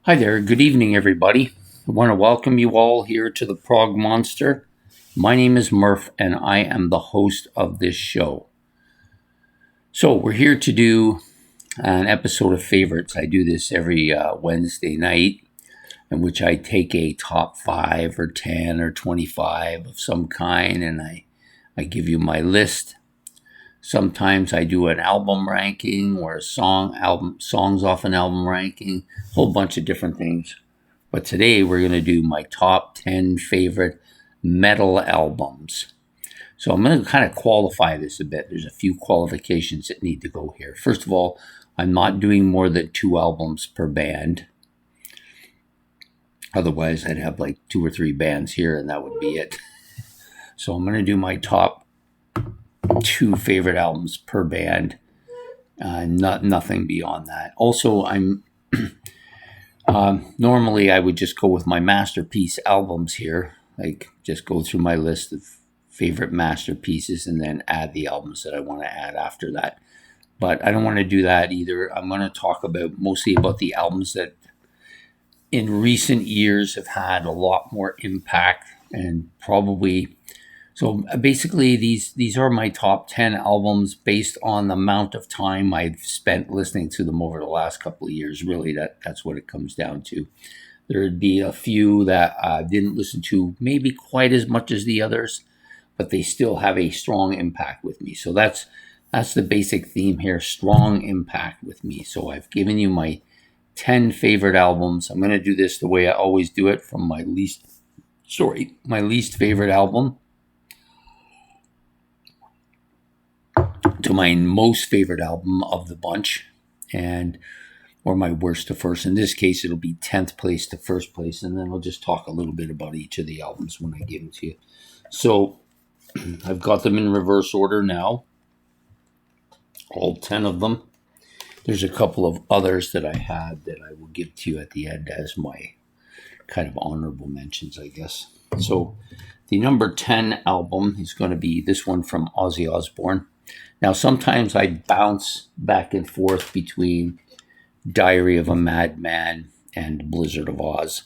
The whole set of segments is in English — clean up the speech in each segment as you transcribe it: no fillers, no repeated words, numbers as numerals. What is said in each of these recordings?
Hi there, good evening, everybody. I want to welcome you all here to the Prog Monster. My name is Murph, and I am the host of this show. So, we're here to do an episode of favorites. I do this every Wednesday night, in which I take a top 5 or 10 or 25 of some kind, and I give you my list. Sometimes I do an album ranking or songs off an album ranking, a whole bunch of different things. But today we're going to do my top 10 favorite metal albums. So I'm going to kind of qualify this a bit. There's a few qualifications that need to go here. First of all, I'm not doing more than 2 albums per band. Otherwise, I'd have like 2 or 3 bands here and that would be it. So I'm going to do my top 2 favorite albums per band. Nothing beyond that. Also, I'm normally I would just go with my masterpiece albums here, like just go through my list of favorite masterpieces and then add the albums that I want to add after that. But I don't want to do that either. I'm going to talk mostly about the albums that in recent years have had a lot more impact and probably. So basically, these are my top 10 albums based on the amount of time I've spent listening to them over the last couple of years. Really, that's what it comes down to. There'd be a few that I didn't listen to maybe quite as much as the others, but they still have a strong impact with me. So that's the basic theme here, strong impact with me. So I've given you my 10 favorite albums. I'm going to do this the way I always do it, from my least favorite album to my most favorite album of the bunch, or my worst to first. In this case, it'll be 10th place to first place, and then I'll just talk a little bit about each of the albums when I give them to you. So I've got them in reverse order now, all 10 of them. There's a couple of others that I had that I will give to you at the end as my kind of honorable mentions, I guess. So the number 10 album is going to be this one from Ozzy Osbourne. Now, sometimes I bounce back and forth between Diary of a Madman and Blizzard of Oz.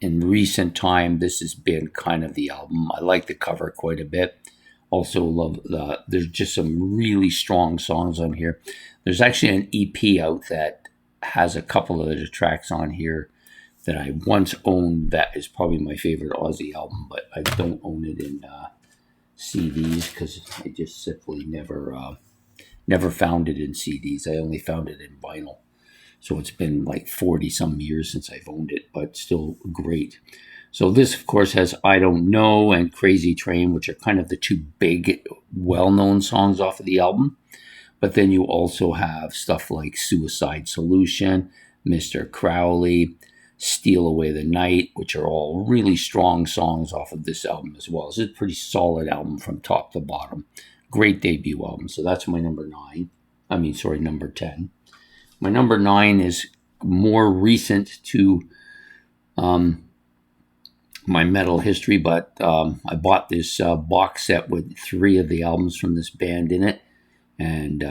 In recent time, this has been kind of the album. I like the cover quite a bit. Also love there's just some really strong songs on here. There's actually an EP out that has a couple of the tracks on here that I once owned. That is probably my favorite Ozzy album, but I don't own it in CDs because I just simply never found it in CDs. I only found it in vinyl. So it's been like 40 some years since I've owned it, but still great. So this, of course, has I Don't Know and Crazy Train, which are kind of the 2 big, well-known songs off of the album. But then you also have stuff like Suicide Solution, Mr. Crowley, Steal Away the Night, which are all really strong songs off of this album as well. It's a pretty solid album from top to bottom. Great debut album. So that's my number 10. My number 9 is more recent to my metal history, but I bought this box set with 3 of the albums from this band in it. And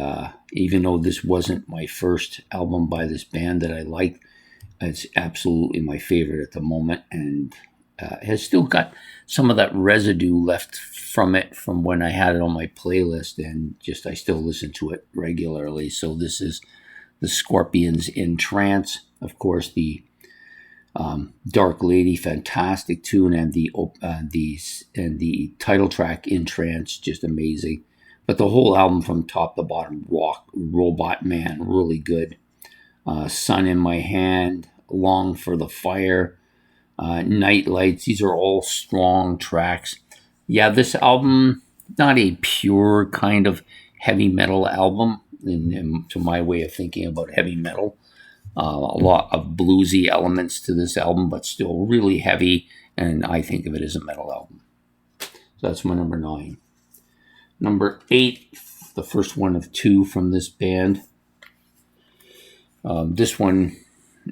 even though this wasn't my first album by this band that I liked, it's absolutely my favorite at the moment, and has still got some of that residue left from it from when I had it on my playlist, and just I still listen to it regularly. So this is the Scorpions in Trance, of course, the Dark Lady, fantastic tune, and the title track in Trance, just amazing. But the whole album from top to bottom, rock, Robot Man, really good. Sun in My Hand, Long for the Fire, Night Lights. These are all strong tracks. Yeah, this album, not a pure kind of heavy metal album, to my way of thinking about heavy metal. A lot of bluesy elements to this album, but still really heavy, and I think of it as a metal album. So that's my number 9. Number 8, the first one of 2 from this band. This one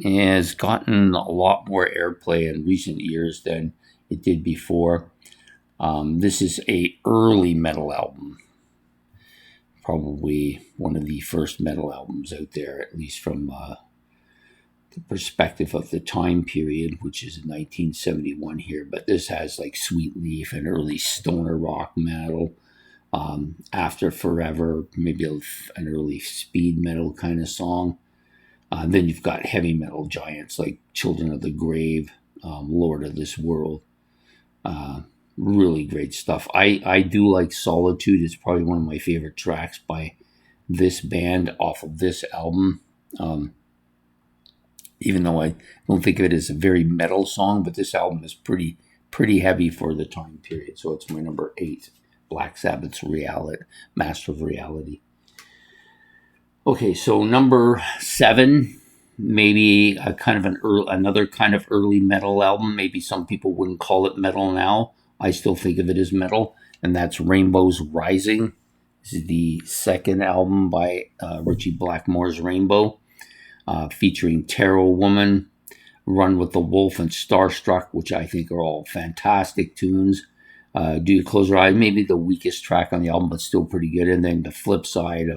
has gotten a lot more airplay in recent years than it did before. This is a early metal album, probably one of the first metal albums out there, at least from the perspective of the time period, which is 1971 here. But this has like Sweet Leaf and early stoner rock metal. After Forever, maybe an early speed metal kind of song. Then you've got heavy metal giants like Children of the Grave, Lord of this World. Really great stuff. I do like Solitude. It's probably one of my favorite tracks by this band off of this album. Even though I don't think of it as a very metal song, but this album is pretty heavy for the time period. So it's my number 8. Black Sabbath's Master of Reality. Okay, so number 7, maybe another kind of early metal album. Maybe some people wouldn't call it metal now. I still think of it as metal, and that's Rainbow's Rising. This is the second album by Ritchie Blackmore's Rainbow, featuring Tarot Woman, Run with the Wolf, and Starstruck, which I think are all fantastic tunes. Do You Close Your Eyes, maybe the weakest track on the album, but still pretty good. And then the flip side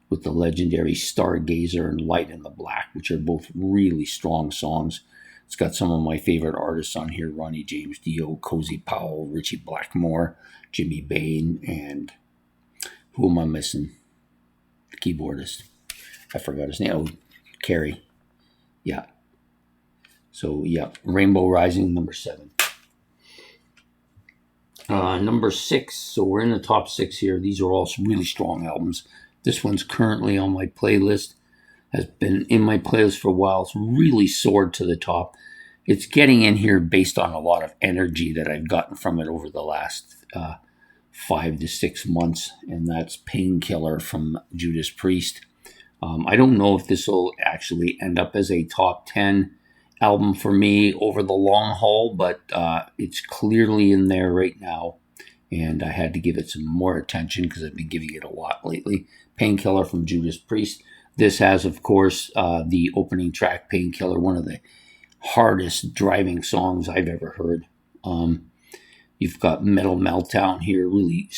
with the legendary Stargazer and Light in the Black, which are both really strong songs. It's got some of my favorite artists on here: Ronnie James Dio, Cozy Powell, Ritchie Blackmore, Jimmy Bain, and who am I missing? The keyboardist. I forgot his name. Oh, Carey. Yeah. So, yeah, Rainbow Rising, number 7. Number 6, so we're in the top 6 here. These are all really strong albums. This one's currently on my playlist, has been in my playlist for a while. It's really soared to the top. It's getting in here based on a lot of energy that I've gotten from it over the last 5 to 6 months, and that's Painkiller from Judas Priest. I don't know if this will actually end up as a top 10 album for me over the long haul, but it's clearly in there right now, and I had to give it some more attention because I've been giving it a lot lately. Painkiller from Judas Priest. This has, of course, the opening track, Painkiller, one of the hardest driving songs I've ever heard. You've got Metal Meltdown here, really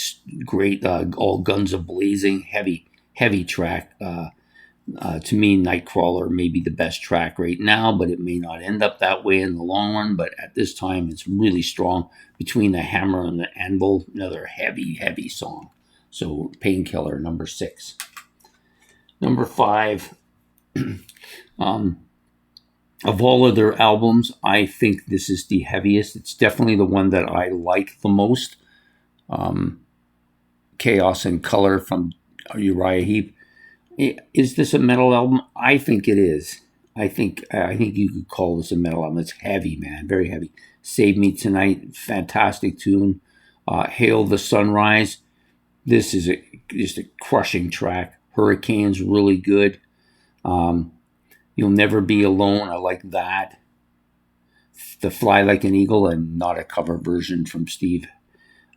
great, all guns a-blazing, heavy track. To me, Nightcrawler may be the best track right now, but it may not end up that way in the long run. But at this time, it's really strong. Between the Hammer and the Anvil, another heavy song. So Painkiller, number 6. Number 5, of all of their albums, I think this is the heaviest. It's definitely the one that I like the most. Chaos and Color from Uriah Heep. Is this a metal album? I think it is. I think you could call this a metal album. It's heavy, man, very heavy. Save Me Tonight, fantastic tune. Hail the Sunrise. This is just a crushing track. Hurricane's really good. You'll Never Be Alone. I like that. The Fly Like an Eagle, and not a cover version from Steve.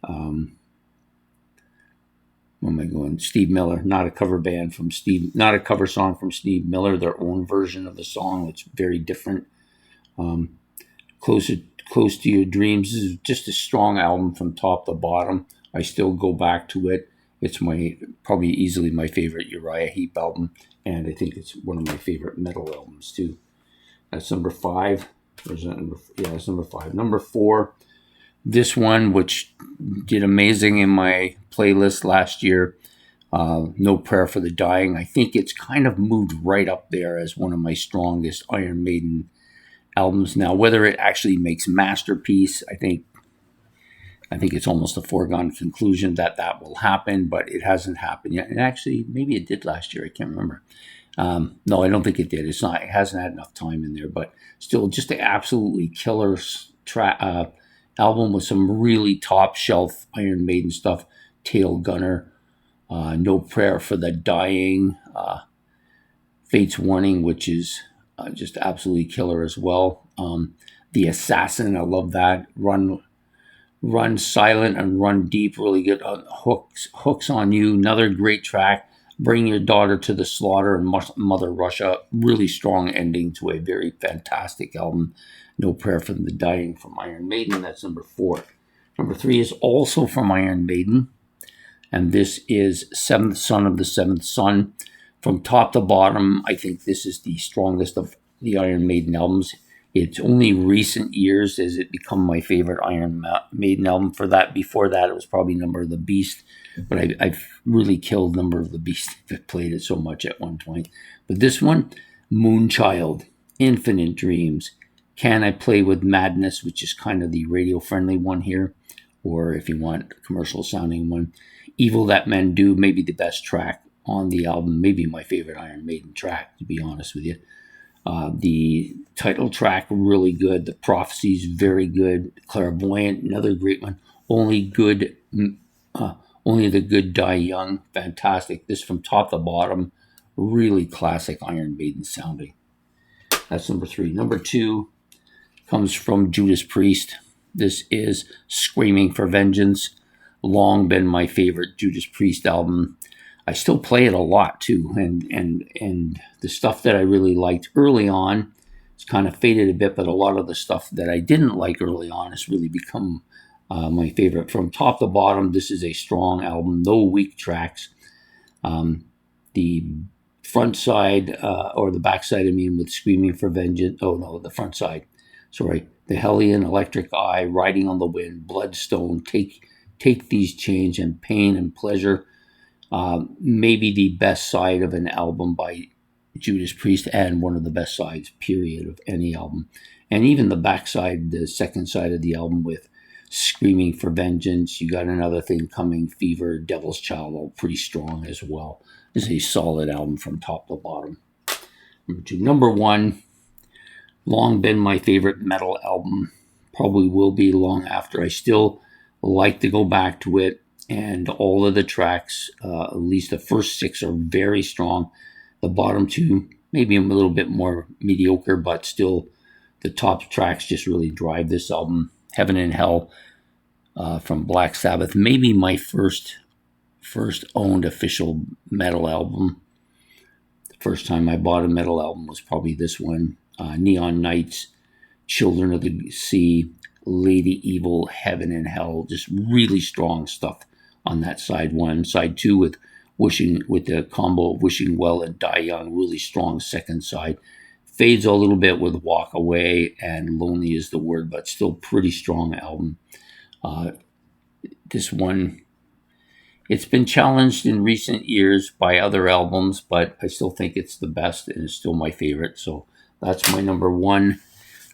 Where am I going? Steve Miller, not a cover band from Steve, not a cover song from Steve Miller, their own version of the song. It's very different. Close to Your Dreams. This is just a strong album from top to bottom. I still go back to it. It's probably easily my favorite Uriah Heep album, and I think it's one of my favorite metal albums too. That's number 5. It's number 5. Number 4. This one, which did amazing in my playlist last year, No Prayer for the Dying. I think it's kind of moved right up there as one of my strongest Iron Maiden albums now. Whether it actually makes masterpiece, I think it's almost a foregone conclusion that will happen, but it hasn't happened yet. And actually, maybe it did last year. I can't remember. No, I don't think it did. It's not. It hasn't had enough time in there, but still, just an absolutely killer album with some really top shelf Iron Maiden stuff. Tail Gunner, No Prayer for the Dying, Fate's Warning, which is just absolutely killer as well. The Assassin, I love that. Run Silent and Run Deep, really good. Hooks on You, another great track. Bring Your Daughter to the Slaughter and Mother Russia, really strong ending to a very fantastic album. No Prayer for the Dying from Iron Maiden. That's number 4. Number 3 is also from Iron Maiden, and this is Seventh Son of the Seventh Son. From top to bottom, I think this is the strongest of the Iron Maiden albums. It's only recent years has it become my favorite Iron Maiden album. Before that, it was probably Number of the Beast, but I've really killed Number of the Beast. I played it so much at one point. But this one, Moonchild, Infinite Dreams, Can I Play with Madness, which is kind of the radio-friendly one here, or if you want a commercial-sounding one, Evil That Men Do, maybe the best track on the album, maybe my favorite Iron Maiden track, to be honest with you. The title track, really good. The Prophecies, very good. Clairvoyant, another great one. Only the Good Die Young, fantastic. This from top to bottom, really classic Iron Maiden sounding. That's number 3. Number 2 comes from Judas Priest. This is Screaming for Vengeance. Long been my favorite Judas Priest album. I still play it a lot too, and the stuff that I really liked early on, it's kind of faded a bit, but a lot of the stuff that I didn't like early on has really become my favorite. From top to bottom, this is a strong album, no weak tracks. The front side, or the back side, with Screaming for Vengeance, the front side, sorry, The Hellion, Electric Eye, Riding on the Wind, Bloodstone, Take These Chains, and Pain and Pleasure. Maybe the best side of an album by Judas Priest, and one of the best sides, period, of any album. And even the backside, the second side of the album with Screaming for Vengeance, You Got Another Thing Coming, Fever, Devil's Child, all pretty strong as well. It's a solid album from top to bottom. Number 2. Number 1, long been my favorite metal album. Probably will be long after. I still like to go back to it. And all of the tracks, at least the first 6, are very strong. The bottom 2, maybe a little bit more mediocre, but still the top tracks just really drive this album. Heaven and Hell from Black Sabbath, maybe my first owned official metal album. The first time I bought a metal album was probably this one. Neon Nights, Children of the Sea, Lady Evil, Heaven and Hell, just really strong stuff on that side 1. Side 2 with the combo of Wishing Well and Die Young, really strong second side. Fades a little bit with Walk Away and Lonely Is the Word, but still pretty strong album. This one, it's been challenged in recent years by other albums, but I still think it's the best and it's still my favorite. So that's my number 1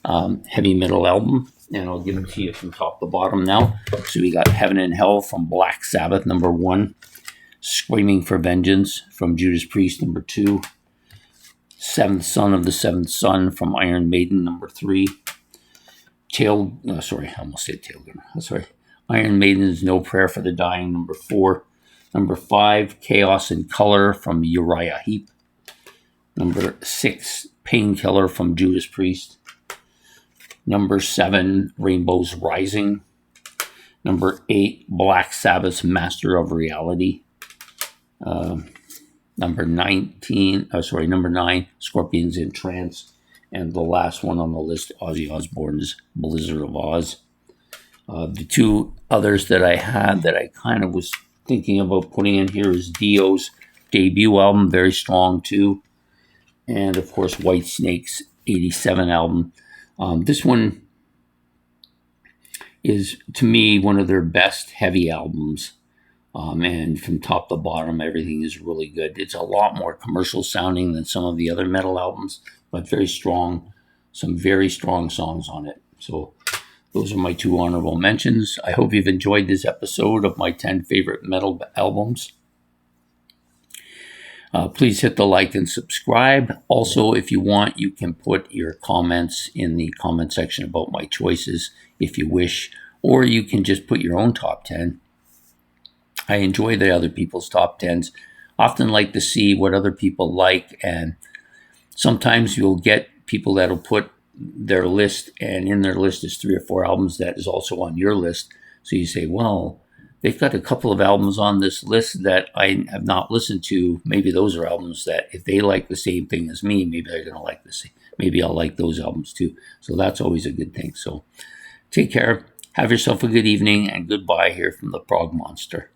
heavy metal album. And I'll give them to you from top to bottom now. So we got Heaven and Hell from Black Sabbath, number 1. Screaming for Vengeance from Judas Priest, number 2. Seventh Son of the Seventh Son from Iron Maiden, number 3. Iron Maiden's No Prayer for the Dying, number 4. Number 5, Chaos in Color from Uriah Heep. Number 6, Painkiller from Judas Priest. Number 7, Rainbows Rising. Number 8, Black Sabbath's Master of Reality. Number 9, Scorpions in Trance. And the last one on the list, Ozzy Osbourne's Blizzard of Oz. The 2 others that I had that I kind of was thinking about putting in here is Dio's debut album, very strong too. And of course, Whitesnake's 87 album. This one is, to me, one of their best heavy albums. And from top to bottom, everything is really good. It's a lot more commercial sounding than some of the other metal albums, but very strong. Some very strong songs on it. So those are my 2 honorable mentions. I hope you've enjoyed this episode of my 10 favorite metal albums. Please hit the like and subscribe. Also, if you want, you can put your comments in the comment section about my choices if you wish, or you can just put your own top 10. I enjoy the other people's top 10s. Often like to see what other people like, and sometimes you'll get people that'll put their list, and in their list is 3 or 4 albums that is also on your list. So you say, well, they've got a couple of albums on this list that I have not listened to. Maybe those are albums that if they like the same thing as me, maybe they're going to like the same. Maybe I'll like those albums too. So that's always a good thing. So take care. Have yourself a good evening, and goodbye here from the Prog Monster.